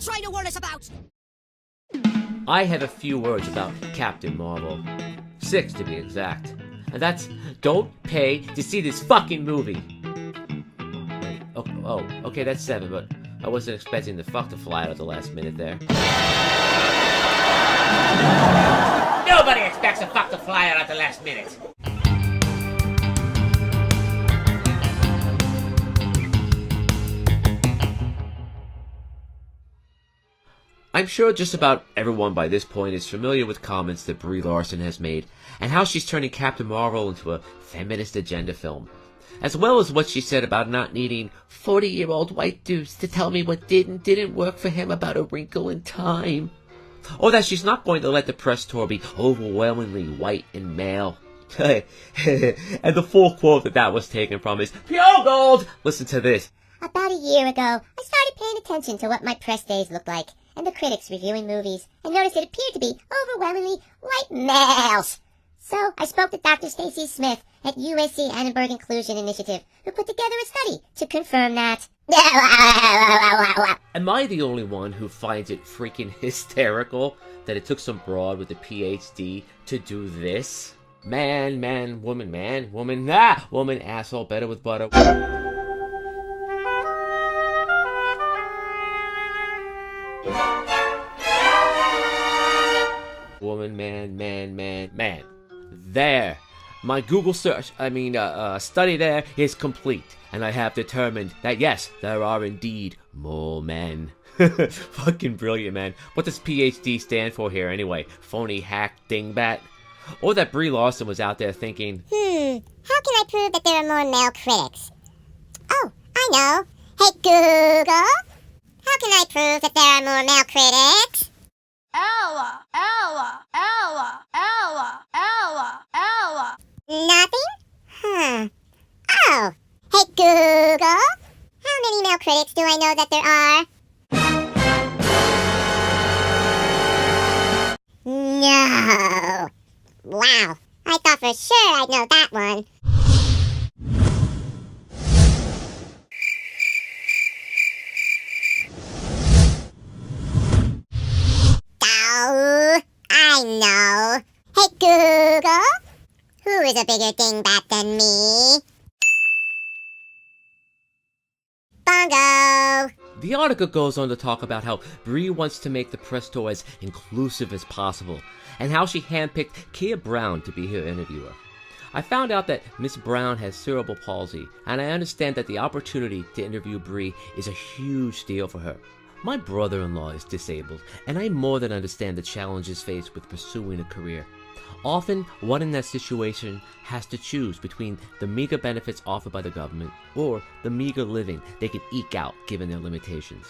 trying to warn us about? I have a few words about Captain Marvel. 6 to be exact. And that's, don't pay to see this fucking movie. Wait, okay, that's 7, but I wasn't expecting the fuck to fly out at the last minute there. Nobody expects a fuck to fly out at the last minute. I'm sure just about everyone by this point is familiar with comments that Brie Larson has made and how she's turning Captain Marvel into a feminist agenda film, as well as what she said about not needing 40-year-old white dudes to tell me what didn't work for him about A Wrinkle in Time, or that she's not going to let the press tour be overwhelmingly white and male. And the full quote that was taken from is pure gold. Listen to this. About a year ago, I started paying attention to what my press days looked like, and the critics reviewing movies, and noticed it appeared to be overwhelmingly white males. So I spoke to Dr. Stacy Smith at USC Annenberg Inclusion Initiative, who put together a study to confirm that. Am I the only one who finds it freaking hysterical that it took some broad with a PhD to do this? Man, woman, woman, asshole, better with butter. Woman, man. There. My Google search, study there is complete. And I have determined that yes, there are indeed more men. Fucking brilliant, man. What does PhD stand for here anyway? Phony hack dingbat? Or that Brie Larson was out there thinking, how can I prove that there are more male critics? Oh, I know. Hey Google, how can I prove that there are more male critics? Ella. Nothing? Oh, hey Google, how many male critics do I know that there are? No. Wow, I thought for sure I'd know that one. Oh, I know. Hey Google, who is a bigger dingbat than me? Bongo! The article goes on to talk about how Brie wants to make the press tour as inclusive as possible, and how she handpicked Kia Brown to be her interviewer. I found out that Miss Brown has cerebral palsy, and I understand that the opportunity to interview Brie is a huge deal for her. My brother-in-law is disabled, and I more than understand the challenges faced with pursuing a career. Often, one in that situation has to choose between the meager benefits offered by the government or the meager living they can eke out given their limitations.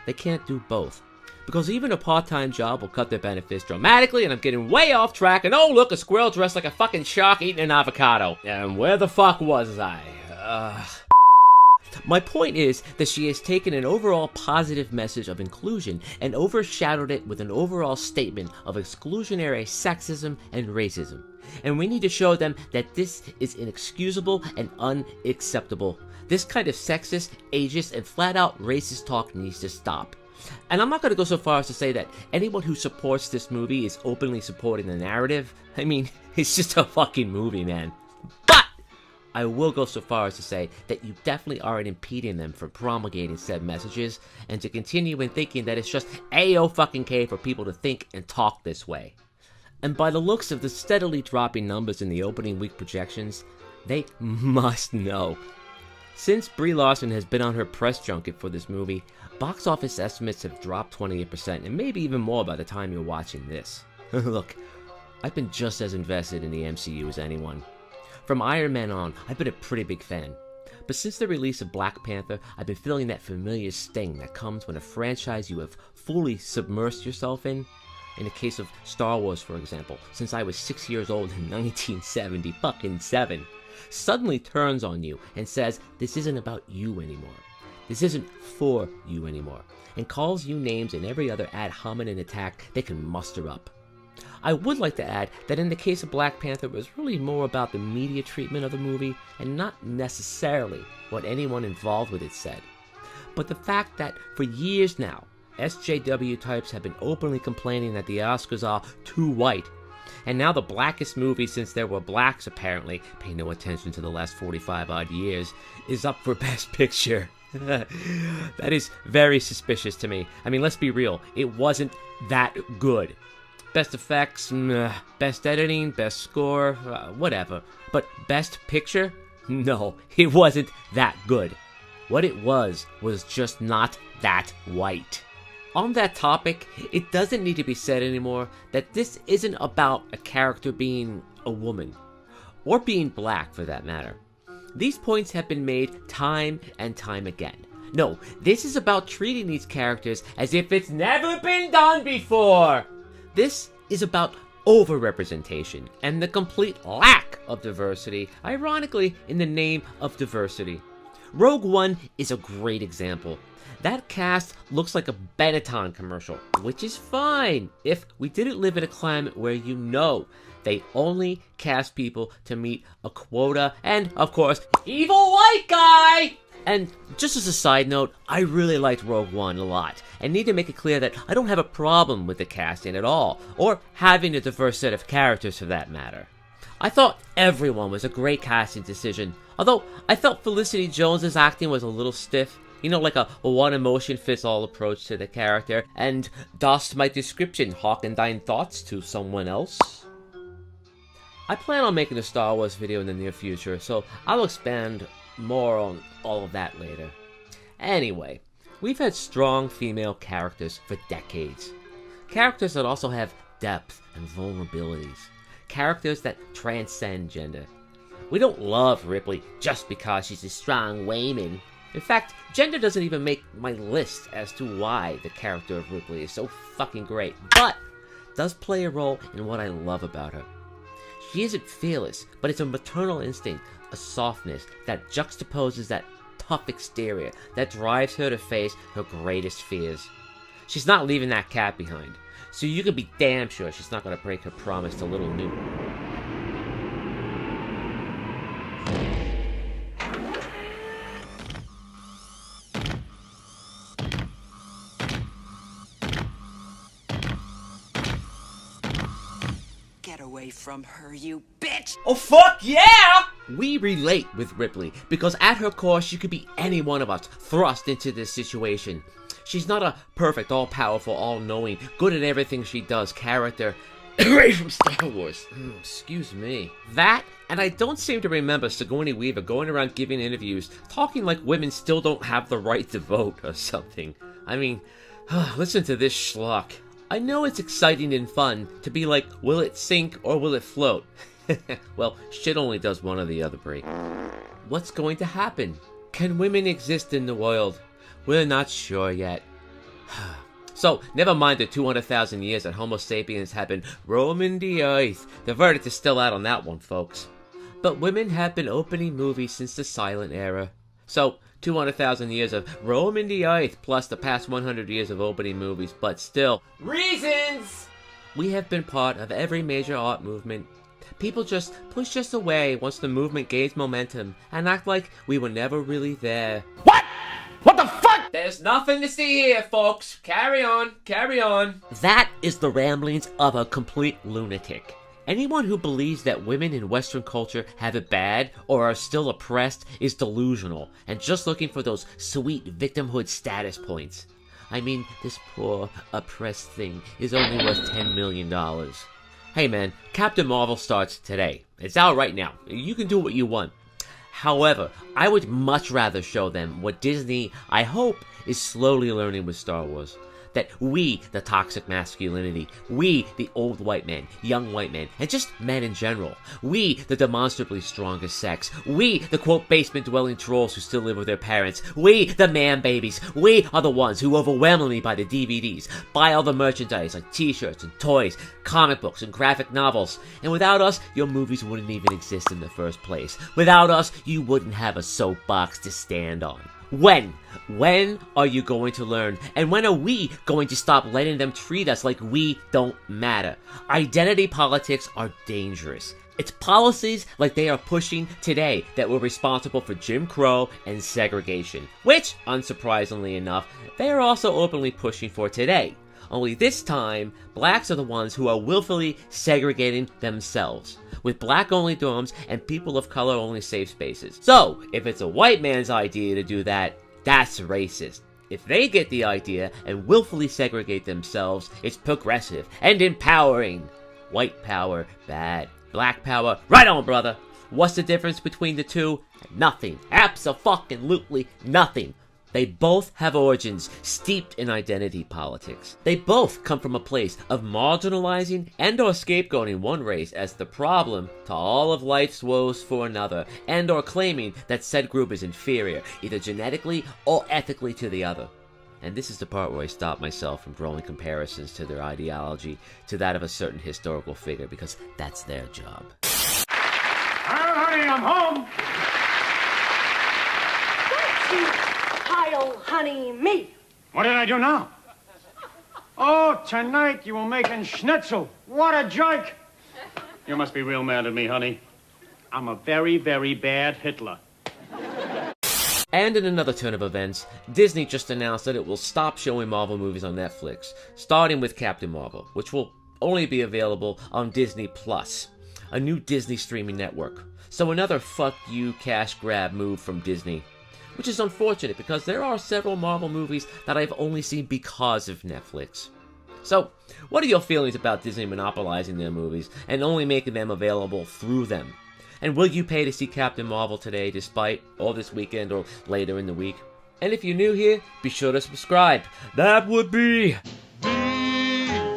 They can't do both, because even a part-time job will cut their benefits dramatically, and I'm getting way off track, and oh look, a squirrel dressed like a fucking shark eating an avocado. And where the fuck was I? My point is that she has taken an overall positive message of inclusion and overshadowed it with an overall statement of exclusionary sexism and racism. And we need to show them that this is inexcusable and unacceptable. This kind of sexist, ageist, and flat-out racist talk needs to stop. And I'm not going to go so far as to say that anyone who supports this movie is openly supporting the narrative. I mean, it's just a fucking movie, man. But I will go so far as to say that you definitely aren't impeding them from promulgating said messages, and to continue in thinking that it's just A-O-fucking-K for people to think and talk this way. And by the looks of the steadily dropping numbers in the opening week projections, they must know. Since Brie Larson has been on her press junket for this movie, box office estimates have dropped 28%, and maybe even more by the time you're watching this. Look, I've been just as invested in the MCU as anyone. From Iron Man on, I've been a pretty big fan. But since the release of Black Panther, I've been feeling that familiar sting that comes when a franchise you have fully submersed yourself in the case of Star Wars, for example, since I was 6 years old in 1977, suddenly turns on you and says, this isn't about you anymore. This isn't for you anymore, and calls you names in every other ad hominem attack they can muster up. I would like to add that in the case of Black Panther, it was really more about the media treatment of the movie and not necessarily what anyone involved with it said. But the fact that for years now, SJW types have been openly complaining that the Oscars are too white. And now the blackest movie since there were blacks, apparently, pay no attention to the last 45 odd years, is up for Best Picture. That is very suspicious to me. I mean, let's be real, it wasn't that good. Best effects, best editing, best score, whatever. But Best Picture? No, it wasn't that good. What it was just not that white. On that topic, it doesn't need to be said anymore that this isn't about a character being a woman, or being black for that matter. These points have been made time and time again. No, this is about treating these characters as if it's never been done before. This is about overrepresentation and the complete lack of diversity, ironically in the name of diversity. Rogue One is a great example. That cast looks like a Benetton commercial, which is fine if we didn't live in a climate where they only cast people to meet a quota and, of course, evil white guy! And just as a side note, I really liked Rogue One a lot, and need to make it clear that I don't have a problem with the casting at all, or having a diverse set of characters for that matter. I thought everyone was a great casting decision, although I felt Felicity Jones's acting was a little stiff. You know, like a one-emotion-fits-all approach to the character, and dost my description hawk and thine thoughts to someone else? I plan on making a Star Wars video in the near future, so I'll expand more on all of that later. Anyway, we've had strong female characters for decades. Characters that also have depth and vulnerabilities. Characters that transcend gender. We don't love Ripley just because she's a strong woman. In fact, gender doesn't even make my list as to why the character of Ripley is so fucking great, but does play a role in what I love about her. She isn't fearless, but it's a maternal instinct, a softness that juxtaposes that tough exterior that drives her to face her greatest fears. She's not leaving that cat behind, so you can be damn sure she's not going to break her promise to little Newt. From her, you bitch! Oh fuck yeah! We relate with Ripley because at her core she could be any one of us thrust into this situation. She's not a perfect, all-powerful, all-knowing, good at everything she does character right from Star Wars. Excuse me. That, and I don't seem to remember Sigourney Weaver going around giving interviews talking like women still don't have the right to vote or something. I mean, listen to this schlock. I know it's exciting and fun to be like, will it sink or will it float? Well, shit only does one or the other, Brie. What's going to happen? Can women exist in the world? We're not sure yet. So, never mind the 200,000 years that Homo sapiens have been roaming the earth. The verdict is still out on that one, folks. But women have been opening movies since the silent era. So, 200,000 years of roaming the earth plus the past 100 years of opening movies, but still, reasons! We have been part of every major art movement. People just push us away once the movement gains momentum and act like we were never really there. What? What the fuck? There's nothing to see here, folks. Carry on, carry on. That is the ramblings of a complete lunatic. Anyone who believes that women in Western culture have it bad or are still oppressed is delusional and just looking for those sweet victimhood status points. I mean, this poor, oppressed thing is only worth $10 million. Hey man, Captain Marvel starts today. It's out right now. You can do what you want. However, I would much rather show them what Disney, I hope, is slowly learning with Star Wars. That we, the toxic masculinity, we, the old white men, young white men, and just men in general, we, the demonstrably strongest sex, we, the quote basement-dwelling trolls who still live with their parents, we, the man babies, we are the ones who overwhelmingly buy the DVDs, buy all the merchandise like t-shirts and toys, comic books and graphic novels, and without us, your movies wouldn't even exist in the first place. Without us, you wouldn't have a soapbox to stand on. When? When are you going to learn? And when are we going to stop letting them treat us like we don't matter? Identity politics are dangerous. It's policies like they are pushing today that were responsible for Jim Crow and segregation, which, unsurprisingly enough, they are also openly pushing for today. Only this time, blacks are the ones who are willfully segregating themselves, with black-only dorms and people of color-only safe spaces. So, if it's a white man's idea to do that, that's racist. If they get the idea and willfully segregate themselves, it's progressive and empowering. White power, bad. Black power, right on, brother. What's the difference between the two? Nothing. Abso-fucking-lutely nothing. They both have origins steeped in identity politics. They both come from a place of marginalizing and or scapegoating one race as the problem to all of life's woes for another, and or claiming that said group is inferior, either genetically or ethically to the other. And this is the part where I stop myself from drawing comparisons to their ideology to that of a certain historical figure, because that's their job. Well, honey, I'm home. Pile honey me. What did I do now? Oh, tonight you were making schnitzel. What a joke. You must be real mad at me, honey. I'm a very, very bad Hitler. And in another turn of events, Disney just announced that it will stop showing Marvel movies on Netflix, starting with Captain Marvel, which will only be available on Disney Plus, a new Disney streaming network. So another fuck you cash grab move from Disney, which is unfortunate because there are several Marvel movies that I've only seen because of Netflix. So, what are your feelings about Disney monopolizing their movies and only making them available through them? And will you pay to see Captain Marvel today, despite, or this weekend, or later in the week? And if you're new here, be sure to subscribe. That would be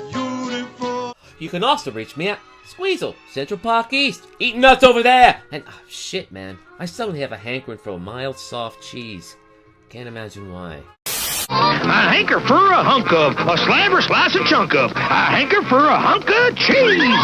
beautiful. You can also reach me at Squeezle, Central Park East, eating nuts over there. And oh, shit, man, I suddenly have a hankering for a mild, soft cheese. Can't imagine why. I hanker for a hunk of, a slab or slice a chunk of, I hanker for a hunk of cheese.